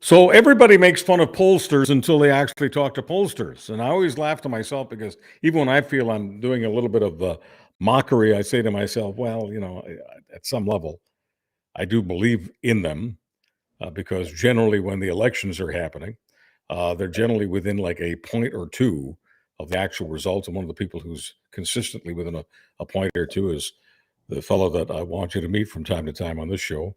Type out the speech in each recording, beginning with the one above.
So everybody makes fun of pollsters until they actually talk to pollsters. And I always laugh to myself because even when I feel I'm doing a little bit of mockery, I say to myself, well, at some level, I do believe in them because generally when the elections are happening, they're generally within like a point or two of the actual results. And one of the people who's consistently within a point or two is the fellow that I want you to meet from time to time on this show.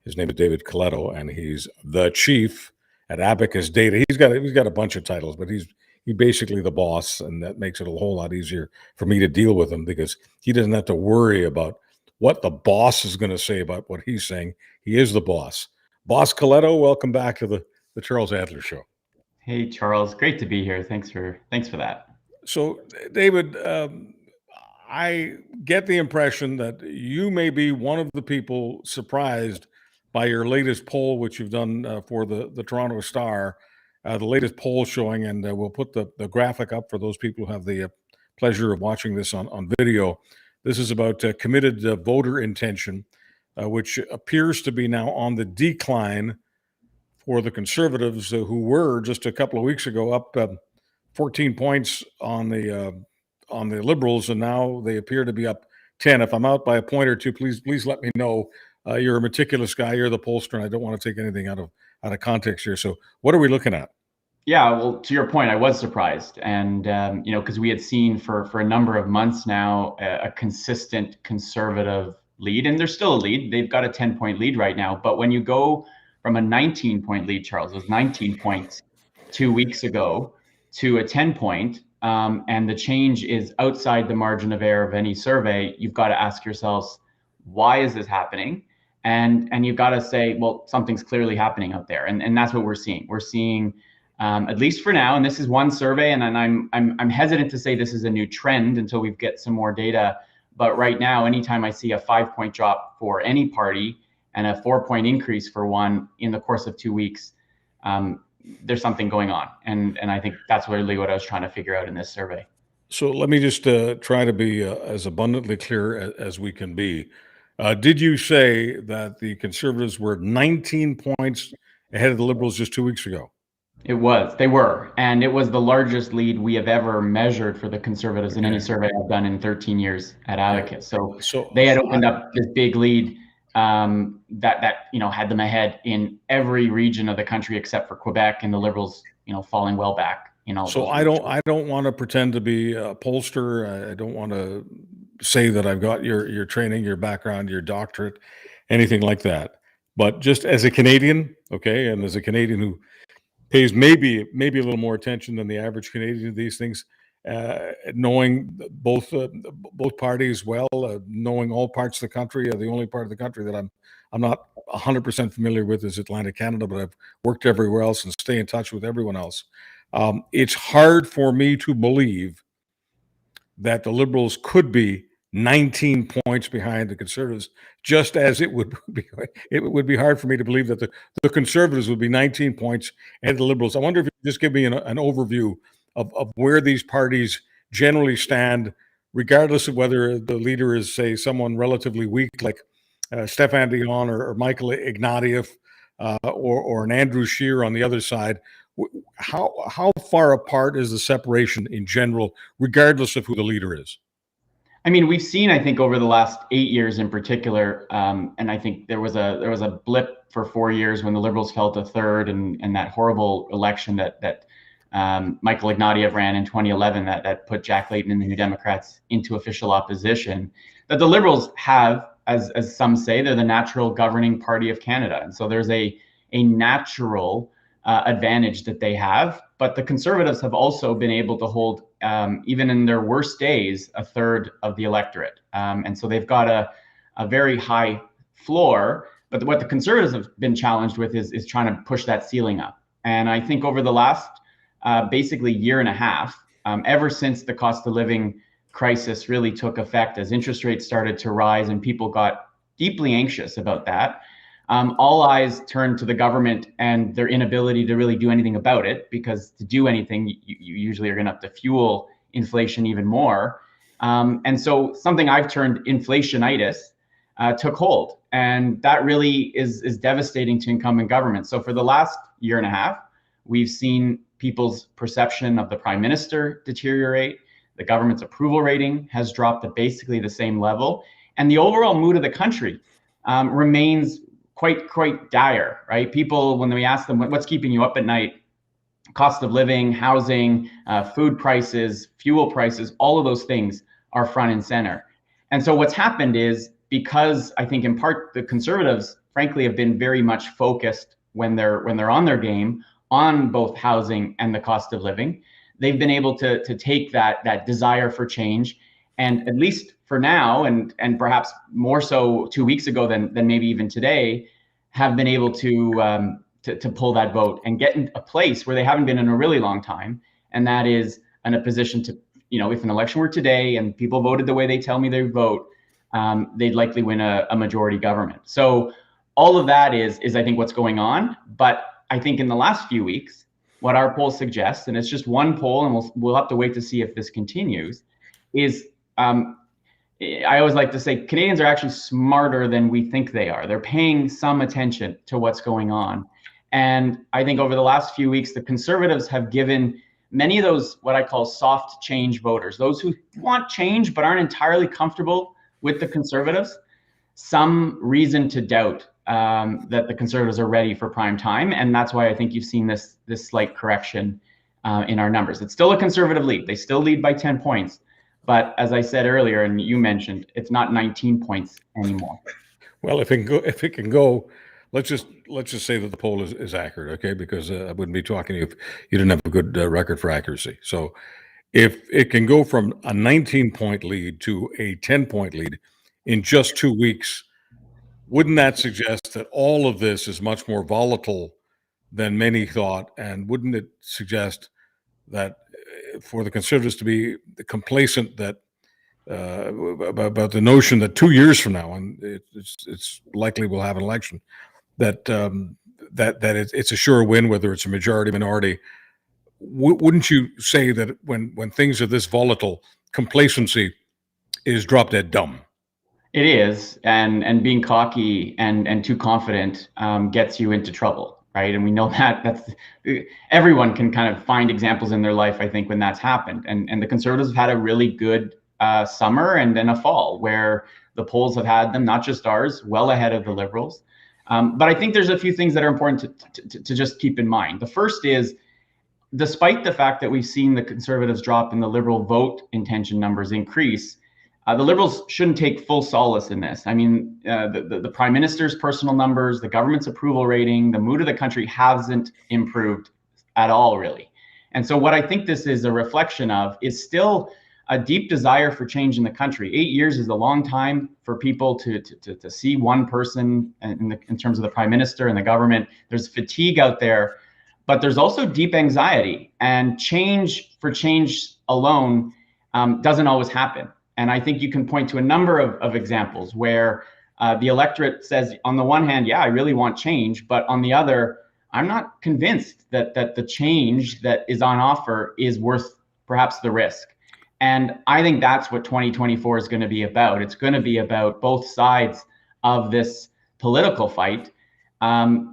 His name is David Coletto, and he's the chief at ABACUS Data. He's got a bunch of titles, but he's basically the boss, and that makes it a whole lot easier for me to deal with him because he doesn't have to worry about what the boss is going to say about what he's saying. He is the boss. Boss Coletto, welcome back to the Charles Adler Show. Hey Charles, great to be here. Thanks for that. So, David, I get the impression that you may be one of the people surprised by your latest poll, which you've done for the Toronto Star, the latest poll showing, and we'll put the graphic up for those people who have the pleasure of watching this on video. This is about committed voter intention, which appears to be now on the decline for the Conservatives, who were just a couple of weeks ago up 14 points on the Liberals, and now they appear to be up 10. If I'm out by a point or two, please let me know. You're a meticulous guy. You're the pollster, and I don't want to take anything out of context here. So, what are we looking at? Yeah, well, to your point, I was surprised, and because we had seen for a number of months now a consistent Conservative lead, and there's still a lead. They've got a 10-point lead right now, but when you go from a 19-point lead, Charles, it was 19 points 2 weeks ago to a 10-point, and the change is outside the margin of error of any survey. You've got to ask yourselves, why is this happening? And you've got to say, well, something's clearly happening out there, and that's what we're seeing. We're seeing, at least for now, and this is one survey, and I'm hesitant to say this is a new trend until we get some more data. But right now, anytime I see a 5-point drop for any party and a 4-point increase for one in the course of 2 weeks, there's something going on, and I think that's really what I was trying to figure out in this survey. So let me just try to be as abundantly clear as we can be. Did you say that the Conservatives were 19 points ahead of the Liberals just 2 weeks ago? They were, and it was the largest lead we have ever measured for the Conservatives in any survey I've done in 13 years at ABACUS. So they had opened up this big lead that had them ahead in every region of the country except for Quebec, and the Liberals falling well back. So I don't want to pretend to be a pollster. I don't want to say that I've got your training, your background, your doctorate, anything like that. But just as a Canadian, okay, and as a Canadian who pays maybe a little more attention than the average Canadian to these things, knowing both parties well, knowing all parts of the country. The only part of the country that I'm not 100% familiar with is Atlantic Canada, but I've worked everywhere else and stay in touch with everyone else. It's hard for me to believe that the Liberals could be 19 points behind the Conservatives, just as it would be hard for me to believe that the Conservatives would be 19 points ahead of the Liberals. I wonder if you could just give me an overview of where these parties generally stand, regardless of whether the leader is, say, someone relatively weak like Stéphane Dion or Michael Ignatieff or an Andrew Scheer on the other side. How far apart is the separation in general, regardless of who the leader is? I mean, we've seen, I think, over the last 8 years in particular, and I think there was a blip for 4 years when the Liberals fell to third, and that horrible election that Michael Ignatieff ran in 2011 that put Jack Layton and the New Democrats into official opposition. That the Liberals have, as some say, they're the natural governing party of Canada, and so there's a natural advantage that they have. But the Conservatives have also been able to hold, even in their worst days, a third of the electorate. And so they've got a very high floor. But what the Conservatives have been challenged with is trying to push that ceiling up. And I think over the last basically year and a half, ever since the cost of living crisis really took effect, as interest rates started to rise and people got deeply anxious about that, all eyes turned to the government and their inability to really do anything about it, because to do anything, you usually are going to have to fuel inflation even more. And so something I've termed inflationitis took hold, and that really is devastating to incumbent government. So for the last year and a half, we've seen people's perception of the prime minister deteriorate. The government's approval rating has dropped to basically the same level. And the overall mood of the country remains quite dire, right? People, when we ask them what's keeping you up at night, cost of living, housing, food prices, fuel prices, all of those things are front and center. And so what's happened is, because I think in part the Conservatives, frankly, have been very much focused when they're on their game on both housing and the cost of living, they've been able to take that desire for change, and at least for now, and perhaps more so 2 weeks ago than maybe even today, have been able to pull that vote and get in a place where they haven't been in a really long time, and that is in a position to, if an election were today and people voted the way they tell me they vote, they'd likely win a majority government. So all of that is I think what's going on. But I think in the last few weeks, what our polls suggest, and it's just one poll, and we'll have to wait to see if this continues, is I always like to say Canadians are actually smarter than we think they are. They're paying some attention to what's going on. And I think over the last few weeks, the Conservatives have given many of those what I call soft change voters, those who want change but aren't entirely comfortable with the Conservatives, some reason to doubt that the Conservatives are ready for prime time. And that's why I think you've seen this slight correction in our numbers. It's still a Conservative lead. They still lead by 10 points. But as I said earlier, and you mentioned, it's not 19 points anymore. Well, if it can go, let's just say that the poll is accurate, okay? Because I wouldn't be talking to you if you didn't have a good record for accuracy. So if it can go from a 19-point lead to a 10-point lead in just 2 weeks, wouldn't that suggest that all of this is much more volatile than many thought? And wouldn't it suggest that for the Conservatives to be complacent that about the notion that 2 years from now, and it's likely we'll have an election, that it's a sure win, whether it's a majority, minority? Wouldn't you say that when things are this volatile, complacency is drop dead dumb? It is, and being cocky and too confident gets you into trouble, right? And we know that's everyone can kind of find examples in their life, I think, when that's happened. And the Conservatives have had a really good summer and then a fall where the polls have had them, not just ours, well ahead of the Liberals. But I think there's a few things that are important to just keep in mind. The first is, despite the fact that we've seen the Conservatives drop and the Liberal vote intention numbers increase, the Liberals shouldn't take full solace in this. I mean, the Prime Minister's personal numbers, the government's approval rating, the mood of the country hasn't improved at all, really. And so what I think this is a reflection of is still a deep desire for change in the country. 8 years is a long time for people to see one person in terms of the Prime Minister and the government. There's fatigue out there, but there's also deep anxiety, and change for change alone doesn't always happen. And I think you can point to a number of examples where the electorate says, on the one hand, yeah, I really want change, but on the other, I'm not convinced that the change that is on offer is worth perhaps the risk. And I think that's what 2024 is going to be about. It's going to be about both sides of this political fight,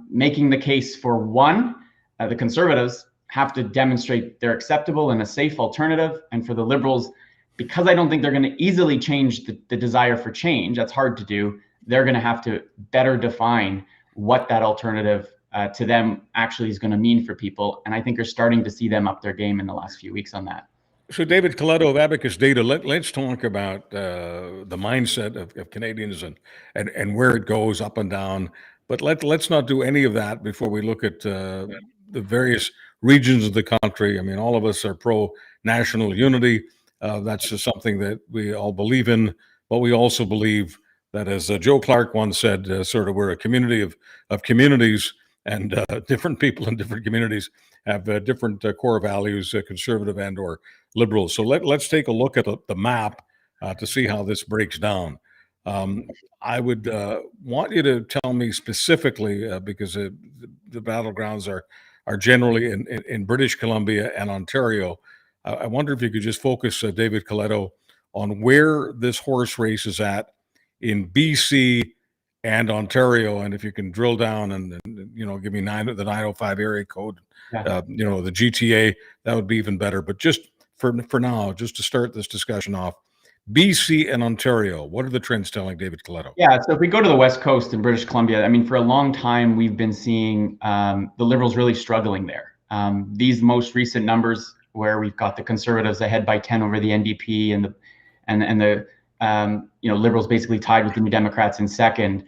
making the case for one, the Conservatives have to demonstrate they're acceptable and a safe alternative, and for the Liberals, because I don't think they're going to easily change the desire for change, that's hard to do, they're going to have to better define what that alternative to them actually is going to mean for people. And I think you're starting to see them up their game in the last few weeks on that. So David Coletto of ABACUS Data, let's talk about the mindset of Canadians and where it goes up and down. But let's not do any of that before we look at the various regions of the country. I mean, all of us are pro-national unity. That's just something that we all believe in, but we also believe that, as Joe Clark once said, sort of we're a community of communities, and different people in different communities have different core values, conservative and or liberal. So let's take a look at the map to see how this breaks down. I would want you to tell me specifically, because the battlegrounds are generally in British Columbia and Ontario. I wonder if you could just focus, David Coletto, on where this horse race is at in BC and Ontario. And if you can drill down and give me the 905 area code, Yeah. the GTA, that would be even better. But just for now, just to start this discussion off, BC and Ontario, what are the trends telling, David Coletto? Yeah, so if we go to the West Coast in British Columbia, I mean, for a long time, we've been seeing the Liberals really struggling there. These most recent numbers, where we've got the Conservatives ahead by 10 over the NDP, and the Liberals basically tied with the New Democrats in second,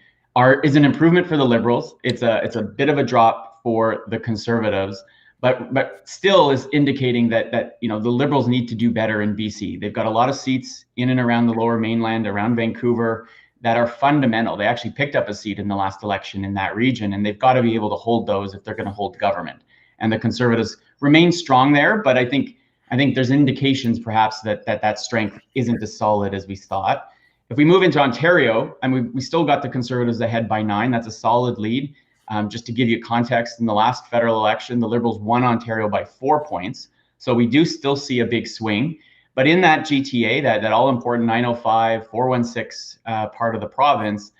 is an improvement for the Liberals. It's a bit of a drop for the Conservatives, but still is indicating that the Liberals need to do better in BC. They've got a lot of seats in and around the Lower Mainland, around Vancouver, that are fundamental. They actually picked up a seat in the last election in that region, and they've got to be able to hold those if they're going to hold government. And the Conservatives remain strong there, but I think there's indications perhaps that strength isn't as solid as we thought. If we move into Ontario, and we still got the Conservatives ahead by 9, that's a solid lead. Just to give you context, in the last federal election, the Liberals won Ontario by 4 points. So we do still see a big swing. But in that GTA, that all-important 905, 416 part of the province,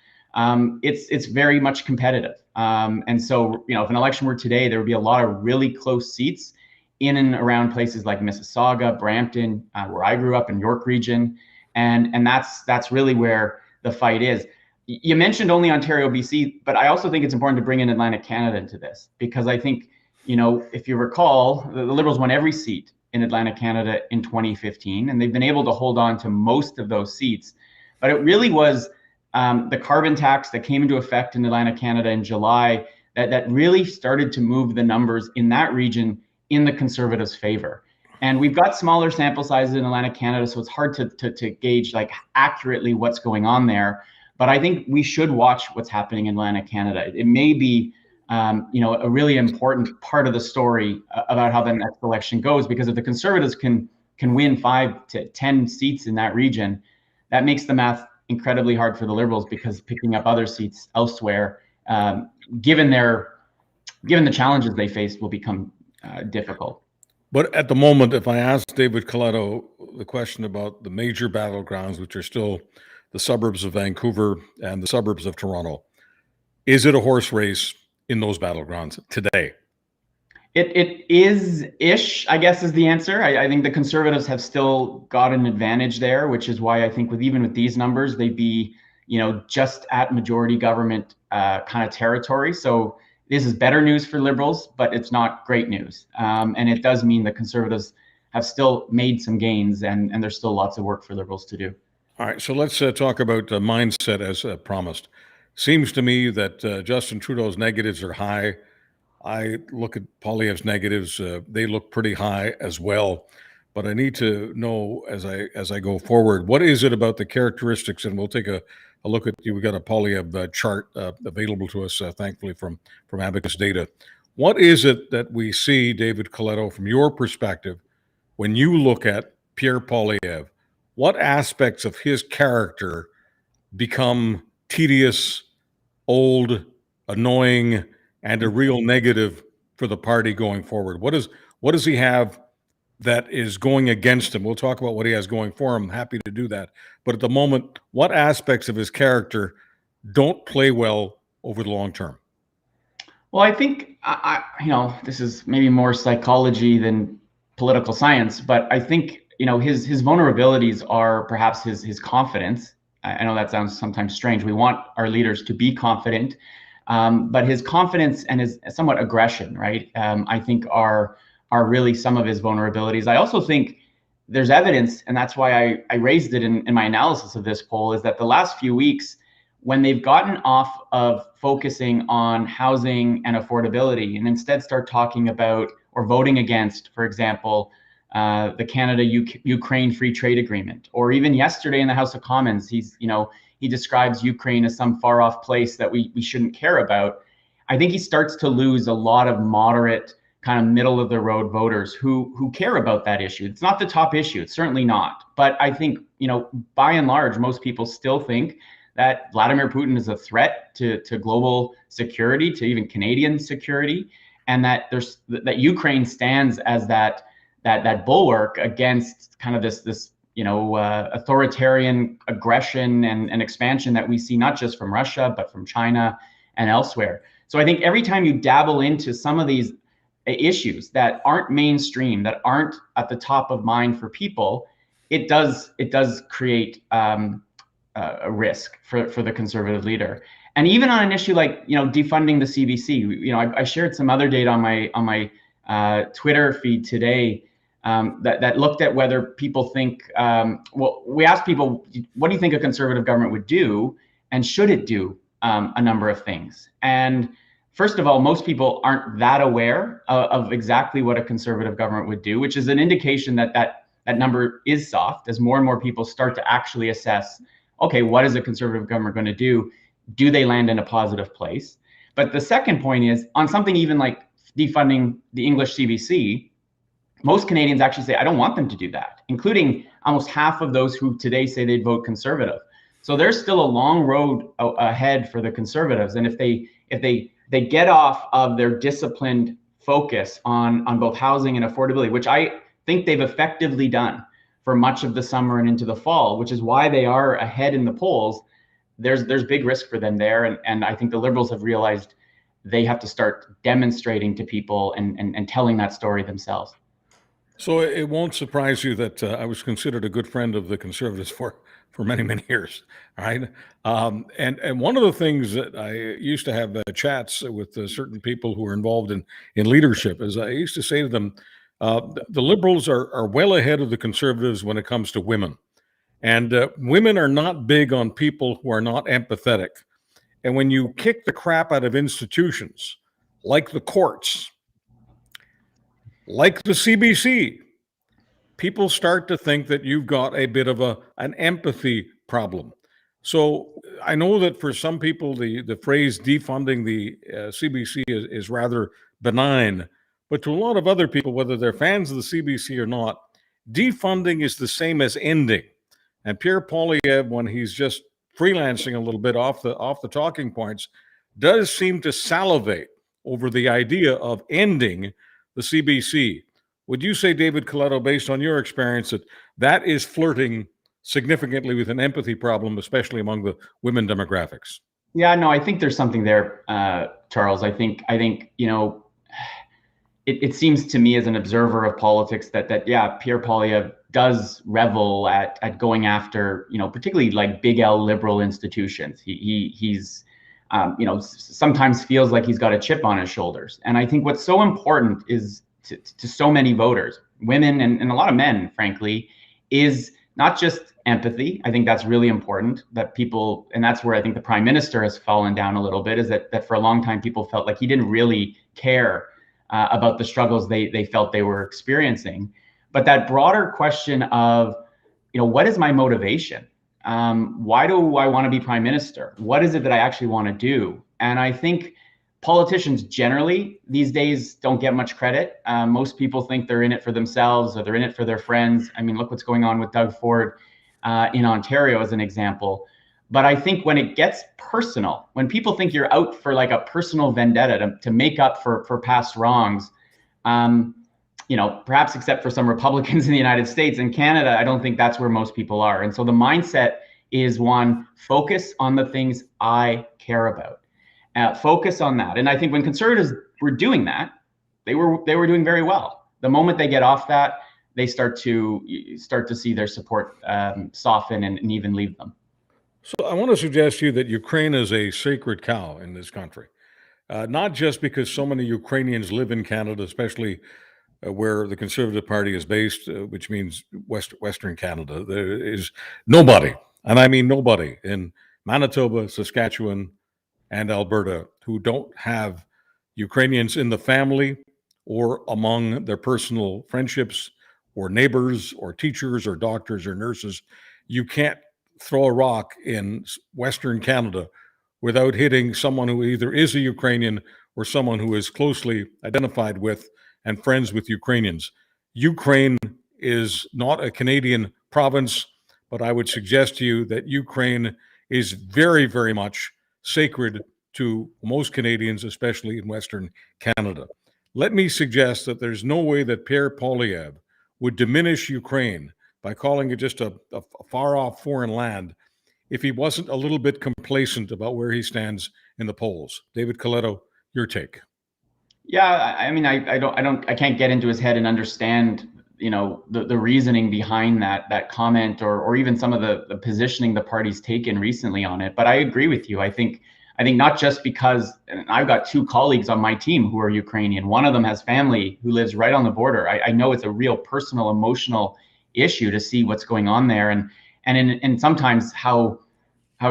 it's very much competitive. And so, if an election were today, there would be a lot of really close seats in and around places like Mississauga, Brampton, where I grew up, in York Region. And that's really where the fight is. You mentioned only Ontario, BC, but I also think it's important to bring in Atlantic Canada into this, because I think, if you recall, the Liberals won every seat in Atlantic Canada in 2015, and they've been able to hold on to most of those seats. But it really was the carbon tax that came into effect in Atlantic Canada in July that really started to move the numbers in that region in the Conservatives' favor. And we've got smaller sample sizes in Atlantic Canada, so it's hard to gauge accurately what's going on there. But I think we should watch what's happening in Atlantic Canada. It may be a really important part of the story about how the next election goes, because if the Conservatives can win 5 to 10 seats in that region, that makes the math incredibly hard for the Liberals, because picking up other seats elsewhere, given the challenges they face, will become difficult. But at the moment, if I ask David Coletto the question about the major battlegrounds, which are still the suburbs of Vancouver and the suburbs of Toronto, is it a horse race in those battlegrounds today? It is-ish, I guess, is the answer. I think the Conservatives have still got an advantage there, which is why I think even with these numbers, they'd be, just at majority government kind of territory. So this is better news for Liberals, but it's not great news. And it does mean the Conservatives have still made some gains, and there's still lots of work for Liberals to do. All right, so let's talk about mindset as promised. Seems to me that Justin Trudeau's negatives are high. I look at Poilievre's negatives; they look pretty high as well. But I need to know as I go forward, what is it about the characteristics? And we'll take a look at you. We got a Poilievre chart available to us, thankfully from ABACUS data. What is it that we see, David Coletto, from your perspective, when you look at Pierre Poilievre? What aspects of his character become tedious, old, annoying, and a real negative for the party going forward? What does he have that is going against him? We'll talk about what he has going for him. I'm happy to do that. But at the moment, what aspects of his character don't play well over the long term? Well, I think this is maybe more psychology than political science, but I think his vulnerabilities are perhaps his confidence. I know that sounds sometimes strange. We want our leaders to be confident, but his confidence and his somewhat aggression, right? I think are really some of his vulnerabilities. I also think there's evidence, and that's why I raised it in my analysis of this poll, is that the last few weeks, when they've gotten off of focusing on housing and affordability and instead start talking about or voting against, for example, the Canada-Ukraine free trade agreement, or even yesterday in the House of Commons, he describes Ukraine as some far off place that we shouldn't care about. I think he starts to lose a lot of moderate, kind of middle of the road voters who care about that issue. It's not the top issue, it's certainly not. But I think, by and large, most people still think that Vladimir Putin is a threat to global security, to even Canadian security, and that Ukraine stands as that bulwark against kind of this authoritarian aggression and expansion that we see not just from Russia, but from China and elsewhere. So I think every time you dabble into some of these issues that aren't mainstream, that aren't at the top of mind for people, it does create a risk for the conservative leader. And even on an issue like defunding the CBC, I shared some other data on my Twitter feed today that looked at whether people think. We asked people, what do you think a conservative government would do, and should it do a number of things? And first of all, most people aren't that aware of exactly what a conservative government would do, which is an indication that number is soft as more and more people start to actually assess, okay, what is a conservative government going to do? Do they land in a positive place? But the second point is, on something even like defunding the English CBC, most Canadians actually say, I don't want them to do that, including almost half of those who today say they'd vote conservative. So there's still a long road ahead for the Conservatives. And if they get off of their disciplined focus on both housing and affordability, which I think they've effectively done for much of the summer and into the fall, which is why they are ahead in the polls, there's big risk for them there. And I think the Liberals have realized they have to start demonstrating to people and telling that story themselves. So it won't surprise you that I was considered a good friend of the Conservatives for many, many years, right? And one of the things that I used to have chats with certain people who are involved in leadership is I used to say to them, the Liberals are well ahead of the Conservatives when it comes to women. And women are not big on people who are not empathetic. And when you kick the crap out of institutions like the courts, like the CBC, people start to think that you've got a bit of an empathy problem. So I know that for some people, the phrase defunding the CBC is rather benign, but to a lot of other people, whether they're fans of the CBC or not, defunding is the same as ending. And Pierre Poilievre, when he's just freelancing a little bit off the talking points, does seem to salivate over the idea of ending the CBC. Would you say, David Coletto, based on your experience, that is flirting significantly with an empathy problem, especially among the women demographics? Yeah, no, I think there's something there, Charles. I think it seems to me as an observer of politics that Pierre Poilievre does revel at going after, particularly like big L liberal institutions. He's sometimes feels like he's got a chip on his shoulders. And I think what's so important is to so many voters, women and a lot of men, frankly, is not just empathy. I think that's really important that people, and that's where I think the Prime Minister has fallen down a little bit, is that for a long time people felt like he didn't really care about the struggles they felt they were experiencing. But that broader question of, what is my motivation? Why do I want to be Prime Minister? What is it that I actually want to do? And I think politicians generally these days don't get much credit. Most people think they're in it for themselves or they're in it for their friends. I mean, look what's going on with Doug Ford in Ontario as an example. But I think when it gets personal, when people think you're out for like a personal vendetta to make up for past wrongs, perhaps except for some Republicans in the United States and Canada, I don't think that's where most people are. And so the mindset is one, focus on the things I care about. Focus on that. And I think when Conservatives were doing that, they were doing very well. The moment they get off that, they start to see their support soften and even leave them. So I want to suggest to you that Ukraine is a sacred cow in this country, not just because so many Ukrainians live in Canada, especially where the Conservative Party is based, which means Western Canada. There is nobody, and I mean nobody, in Manitoba, Saskatchewan, and Alberta who don't have Ukrainians in the family or among their personal friendships or neighbors or teachers or doctors or nurses. You can't throw a rock in Western Canada without hitting someone who either is a Ukrainian or someone who is closely identified with and friends with Ukrainians. Ukraine is not a Canadian province, but I would suggest to you that Ukraine is very, very much sacred to most Canadians, especially in Western Canada. Let me suggest that there's no way that Pierre Poilievre would diminish Ukraine by calling it just a far off foreign land if he wasn't a little bit complacent about where he stands in the polls. David Coletto, your take. Yeah, I mean, I can't get into his head and understand, the reasoning behind that comment, or even some of the positioning the party's taken recently on it. But I agree with you. I think not just because, and I've got two colleagues on my team who are Ukrainian. One of them has family who lives right on the border. I know it's a real personal, emotional issue to see what's going on there, and sometimes how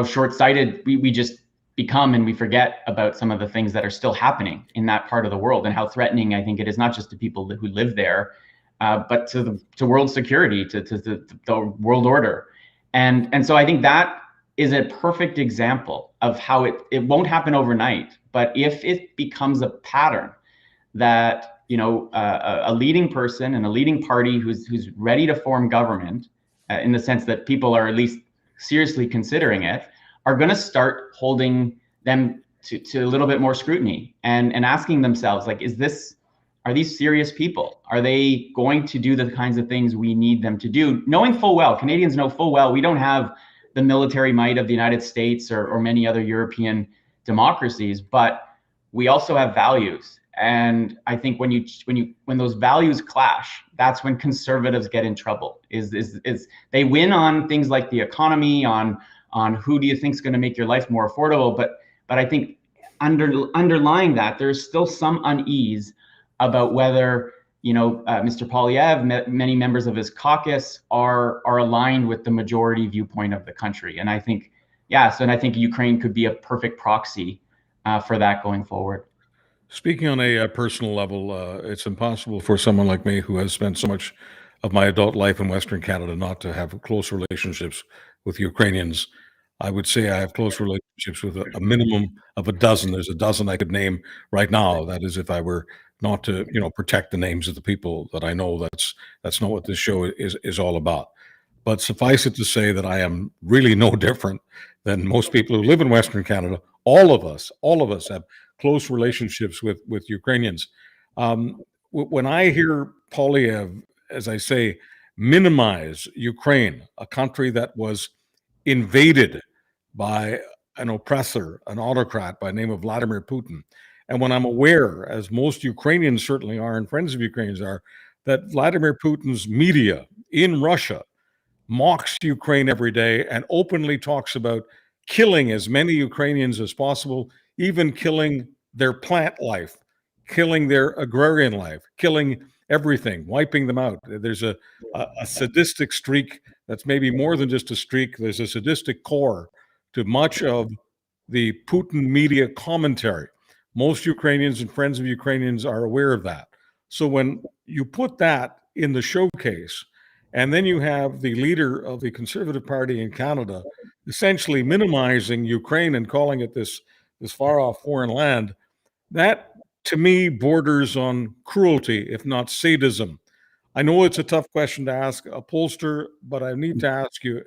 short-sighted we just become, and we forget about some of the things that are still happening in that part of the world, and how threatening I think it is, not just to people who live there, but to world security, to the world order. And so I think that is a perfect example of how it won't happen overnight, but if it becomes a pattern that a leading person and a leading party who's ready to form government, in the sense that people are at least seriously considering it, are going to start holding them to a little bit more scrutiny, and asking themselves, like, are these serious people? Are they going to do the kinds of things we need them to do? Knowing full well, Canadians know full well, we don't have the military might of the United States or many other European democracies, but we also have values. And I think when those values clash, that's when conservatives get in trouble. Is they win on things like the economy, on who do you think is going to make your life more affordable, but I think underlying that, there's still some unease about whether Mr. Poilievre, many members of his caucus are aligned with the majority viewpoint of the country. And I think, I think Ukraine could be a perfect proxy for that going forward. Speaking on a personal level, it's impossible for someone like me who has spent so much of my adult life in Western Canada not to have close relationships with Ukrainians. I would say I have close relationships with a minimum of a dozen. There's a dozen I could name right now. That is, if I were not to, protect the names of the people that I know. That's not what this show is all about. But suffice it to say that I am really no different than most people who live in Western Canada. All of us have close relationships with Ukrainians. When I hear Poilievre, as I say, minimize Ukraine, a country that was invaded by an oppressor, an autocrat by the name of Vladimir Putin, and when I'm aware, as most Ukrainians certainly are, and friends of Ukrainians are, that Vladimir Putin's media in Russia mocks Ukraine every day and openly talks about killing as many Ukrainians as possible, even killing their plant life, killing their agrarian life, killing everything, wiping them out. There's a sadistic streak that's maybe more than just a streak. There's a sadistic core to much of the Putin media commentary. Most Ukrainians and friends of Ukrainians are aware of that. So when you put that in the showcase, and then you have the leader of the Conservative Party in Canada essentially minimizing Ukraine and calling it this far off foreign land, that to me borders on cruelty, if not sadism. I know it's a tough question to ask a pollster, but I need to ask you,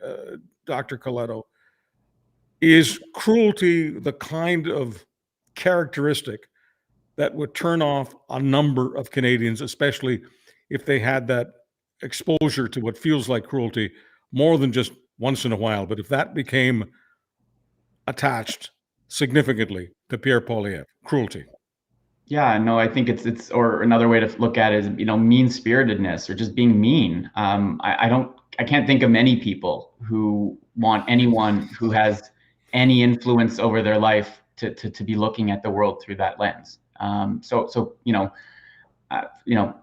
Dr. Coletto, is cruelty the kind of characteristic that would turn off a number of Canadians, especially if they had that exposure to what feels like cruelty more than just once in a while, but if that became attached significantly to Pierre Poilievre, cruelty? Yeah, no, I think it's or another way to look at it is, mean-spiritedness, or just being mean. I can't think of many people who want anyone who has any influence over their life to be looking at the world through that lens.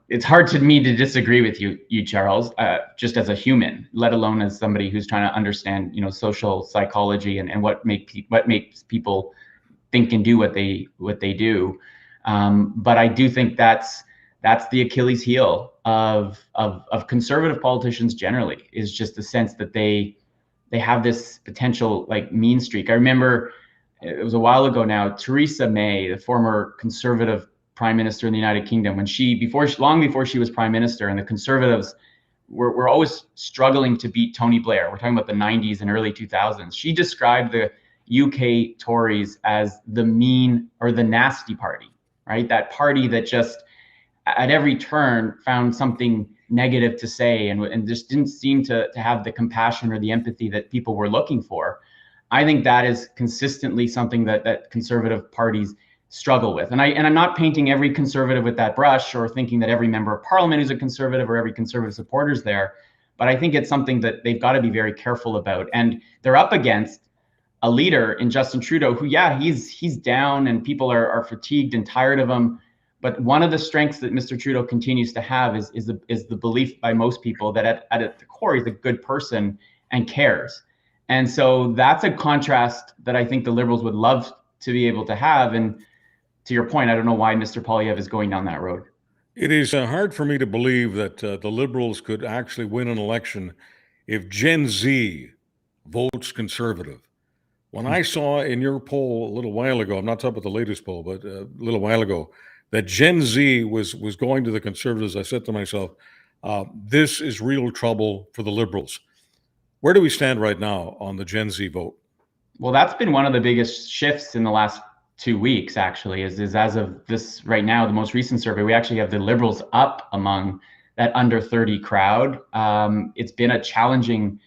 It's hard to me to disagree with you, Charles, just as a human, let alone as somebody who's trying to understand, social psychology and what makes people think and do what they do. But I do think that's the Achilles heel of conservative politicians generally, is just the sense that they have this potential like mean streak. I remember it was a while ago now, Theresa May, the former conservative prime minister in the United Kingdom, when long before she was prime minister, and the Conservatives were always struggling to beat Tony Blair. We're talking about the 90s and early 2000s. She described the UK Tories as the mean or the nasty party, right? That party that just at every turn found something negative to say, and just didn't seem to have the compassion or the empathy that people were looking for. I think that is consistently something that conservative parties struggle with. And I'm not painting every conservative with that brush or thinking that every member of parliament is a conservative or every conservative supporter is there. But I think it's something that they've got to be very careful about. And they're up against a leader in Justin Trudeau who, yeah, he's down and people are fatigued and tired of him. But one of the strengths that Mr. Trudeau continues to have is the belief by most people that at the core, he's a good person and cares. And so that's a contrast that I think the Liberals would love to be able to have. And to your point, I don't know why Mr. Poilievre is going down that road. It is hard for me to believe that the Liberals could actually win an election if Gen Z votes conservative. When I saw in your poll a little while ago, I'm not talking about the latest poll, but a little while ago, that Gen Z was going to the Conservatives, I said to myself, this is real trouble for the Liberals. Where do we stand right now on the Gen Z vote? Well, that's been one of the biggest shifts in the last 2 weeks, actually, is as of this right now, the most recent survey, we actually have the Liberals up among that under 30 crowd. It's been a challenging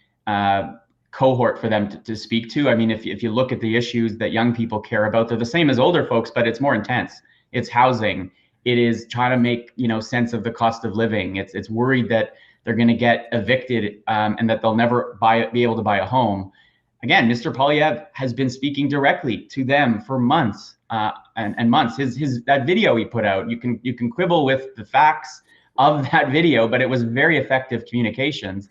cohort for them to speak to. I mean, if you look at the issues that young people care about, they're the same as older folks, but it's more intense. It's housing. It is trying to make sense of the cost of living. It's worried that they're going to get evicted and that they'll never be able to buy a home. Again, Mr. Poilievre has been speaking directly to them for months and months. That video he put out, you can quibble with the facts of that video, but it was very effective communications.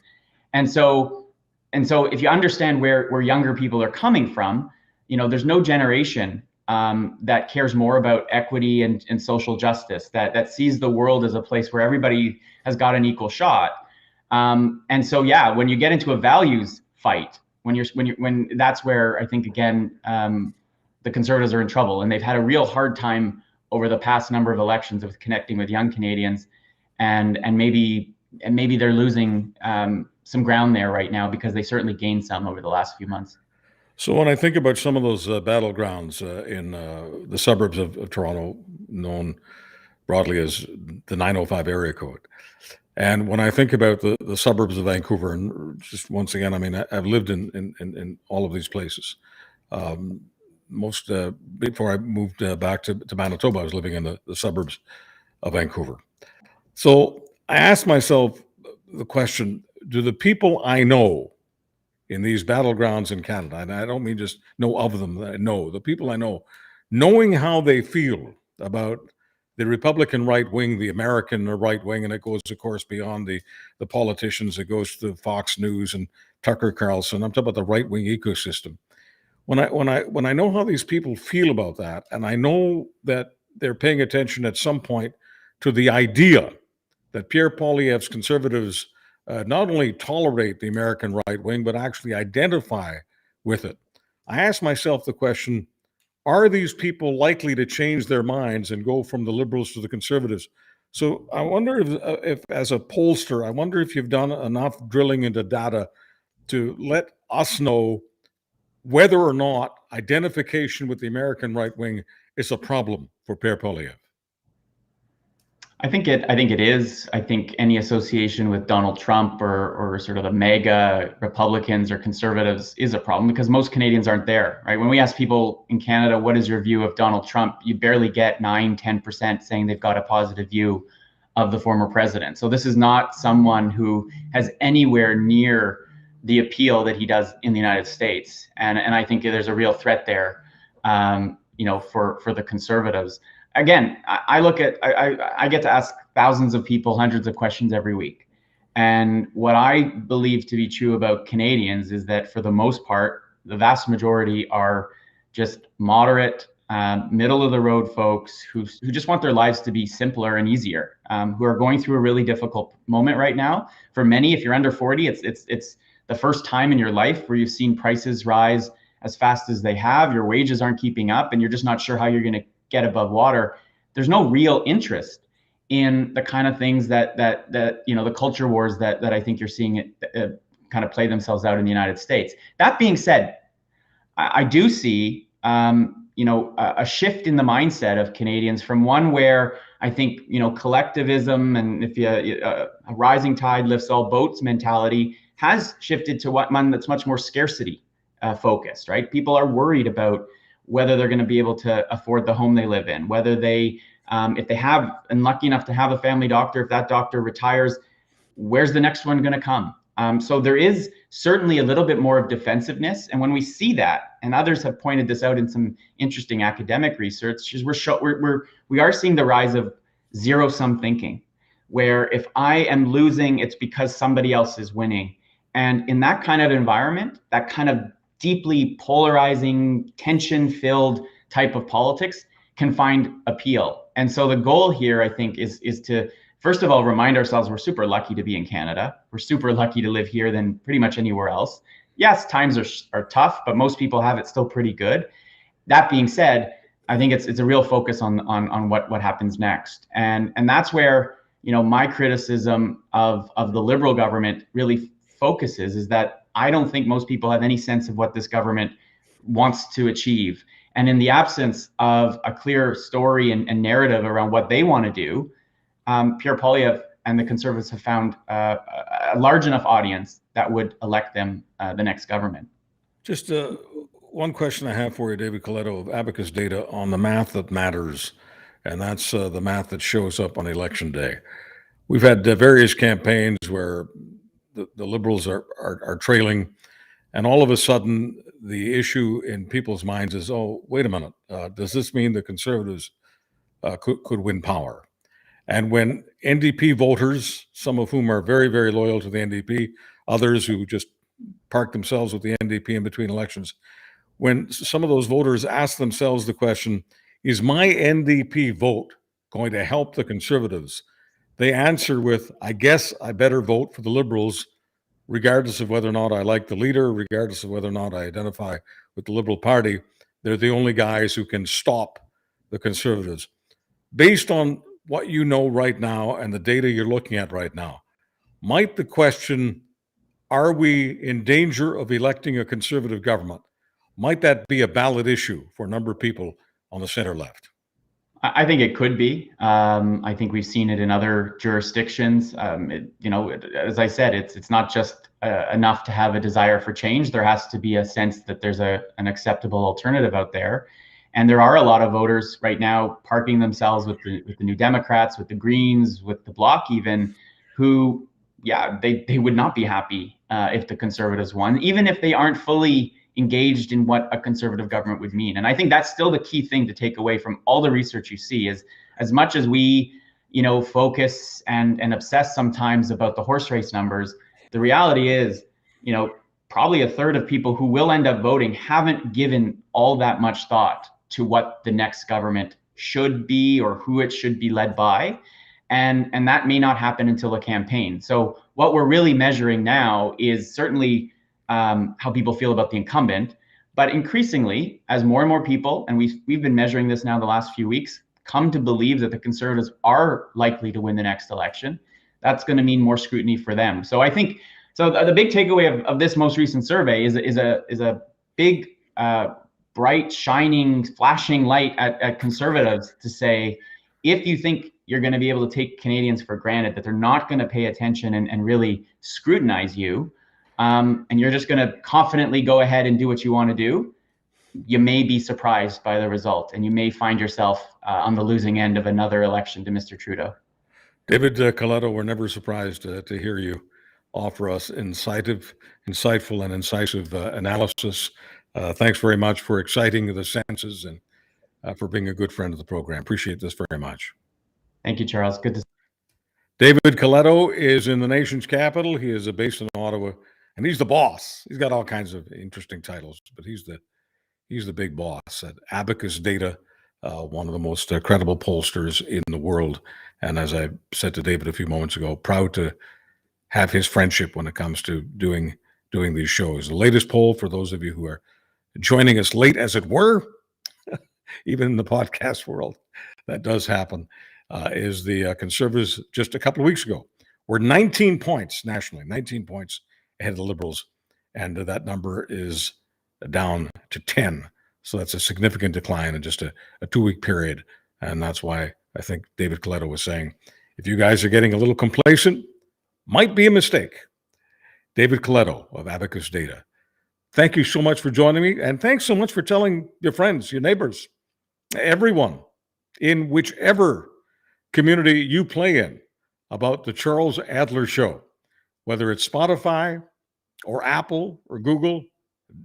And so if you understand where younger people are coming from, there's no generation that cares more about equity and social justice, that sees the world as a place where everybody has got an equal shot. And so, yeah, when you get into a values fight, when that's where I think, again, the Conservatives are in trouble, and they've had a real hard time over the past number of elections of connecting with young Canadians, and maybe they're losing some ground there right now, because they certainly gained some over the last few months. So when I think about some of those battlegrounds in the suburbs of Toronto, known broadly as the 905 area code, and when I think about the suburbs of Vancouver, and just once again, I mean, I've lived in all of these places. Most before I moved back to Manitoba, I was living in the suburbs of Vancouver. So I asked myself the question: do the people I know in these battlegrounds in Canada, and I don't mean just know of them, that I know, the people I know, knowing how they feel about the Republican right wing, the American right wing, and it goes, of course, beyond the politicians. It goes to Fox News and Tucker Carlson. I'm talking about the right wing ecosystem. When I know how these people feel about that, and I know that they're paying attention at some point to the idea that Pierre Poilievre's Conservatives not only tolerate the American right wing, but actually identify with it, I ask myself the question: are these people likely to change their minds and go from the Liberals to the Conservatives? So I wonder if as a pollster, I wonder if you've done enough drilling into data to let us know whether or not identification with the American right wing is a problem for Pierre Poilievre. I think it is. I think any association with Donald Trump or sort of the mega Republicans or conservatives is a problem, because most Canadians aren't there, right? When we ask people in Canada, what is your view of Donald Trump, you barely get 9-10% saying they've got a positive view of the former president. So this is not someone who has anywhere near the appeal that he does in the United States. And I think there's a real threat there, for the conservatives. Again, I get to ask thousands of people hundreds of questions every week. And what I believe to be true about Canadians is that for the most part, the vast majority are just moderate, middle of the road folks who just want their lives to be simpler and easier, who are going through a really difficult moment right now. For many, if you're under 40, it's the first time in your life where you've seen prices rise as fast as they have. Your wages aren't keeping up, and you're just not sure how you're going to get above water. There's no real interest in the kind of things that the culture wars that I think you're seeing it kind of play themselves out in the United States. That being said, I do see a shift in the mindset of Canadians from one where I think, collectivism, and if a rising tide lifts all boats mentality has shifted to one that's much more scarcity focused, right? People are worried about whether they're going to be able to afford the home they live in, whether they, if they have, and lucky enough to have a family doctor, if that doctor retires, where's the next one going to come? So there is certainly a little bit more of defensiveness. And when we see that, and others have pointed this out in some interesting academic research, is we are seeing the rise of zero-sum thinking, where if I am losing, it's because somebody else is winning. And in that kind of environment, that kind of deeply polarizing, tension-filled type of politics can find appeal. And so the goal here, I think, is to, first of all, remind ourselves we're super lucky to be in Canada. We're super lucky to live here than pretty much anywhere else. Yes, times are tough, but most people have it still pretty good. That being said, I think it's a real focus on what happens next. And that's where, my criticism of the Liberal government really focuses, is that I don't think most people have any sense of what this government wants to achieve. And in the absence of a clear story and narrative around what they want to do, Pierre Poilievre and the Conservatives have found a large enough audience that would elect them the next government. Just one question I have for you, David Coletto, of ABACUS data on the math that matters, and that's the math that shows up on election day. We've had various campaigns where the Liberals are trailing, and all of a sudden the issue in people's minds is, oh, wait a minute, does this mean the Conservatives could win power? And when NDP voters, some of whom are very, very loyal to the NDP, others who just park themselves with the NDP in between elections, when some of those voters ask themselves the question, is my NDP vote going to help the Conservatives? They answer with, I guess I better vote for the Liberals, regardless of whether or not I like the leader, regardless of whether or not I identify with the Liberal Party. They're the only guys who can stop the Conservatives. Based on what you know right now and the data you're looking at right now, might the question, are we in danger of electing a Conservative government, might that be a ballot issue for a number of people on the center left? I think it could be. I think we've seen it in other jurisdictions. As I said, it's not just enough to have a desire for change. There has to be a sense that there's an acceptable alternative out there. And there are a lot of voters right now parking themselves with the New Democrats, with the Greens, with the Bloc even, who, they would not be happy if the Conservatives won, even if they aren't fully engaged in what a Conservative government would mean. And I think that's still the key thing to take away from all the research you see, is as much as we, focus and obsess sometimes about the horse race numbers, the reality is, probably a third of people who will end up voting haven't given all that much thought to what the next government should be or who it should be led by. And that may not happen until a campaign. So what we're really measuring now is certainly how people feel about the incumbent, but increasingly, as more and more people, and we've been measuring this now the last few weeks, come to believe that the Conservatives are likely to win the next election, that's going to mean more scrutiny for them. So I think, the big takeaway of this most recent survey is a big, bright, shining, flashing light at Conservatives to say, if you think you're going to be able to take Canadians for granted, that they're not going to pay attention and really scrutinize you, and you're just going to confidently go ahead and do what you want to do, you may be surprised by the result, and you may find yourself on the losing end of another election to Mr. Trudeau. David Coletto, we're never surprised to hear you offer us insightful and incisive analysis. Thanks very much for exciting the senses and for being a good friend of the program. Appreciate this very much. Thank you, Charles. Good to see you. David Coletto is in the nation's capital. He is based in Ottawa, and he's the boss. He's got all kinds of interesting titles, but he's the big boss at ABACUS Data, one of the most credible pollsters in the world. And as I said to David a few moments ago, proud to have his friendship when it comes to doing these shows. The latest poll, for those of you who are joining us late, as it were, even in the podcast world, that does happen, is the Conservatives just a couple of weeks ago were 19 points nationally, 19 points ahead of the Liberals, and that number is down to 10. So that's a significant decline in just a 2-week period, and that's why I think David Coletto was saying, if you guys are getting a little complacent, might be a mistake. David Coletto of ABACUS Data. Thank you so much for joining me, and thanks so much for telling your friends, your neighbors, everyone in whichever community you play in about the Charles Adler Show, whether it's Spotify or Apple or Google,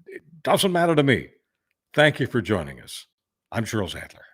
it doesn't matter to me. Thank you for joining us. I'm Charles Adler.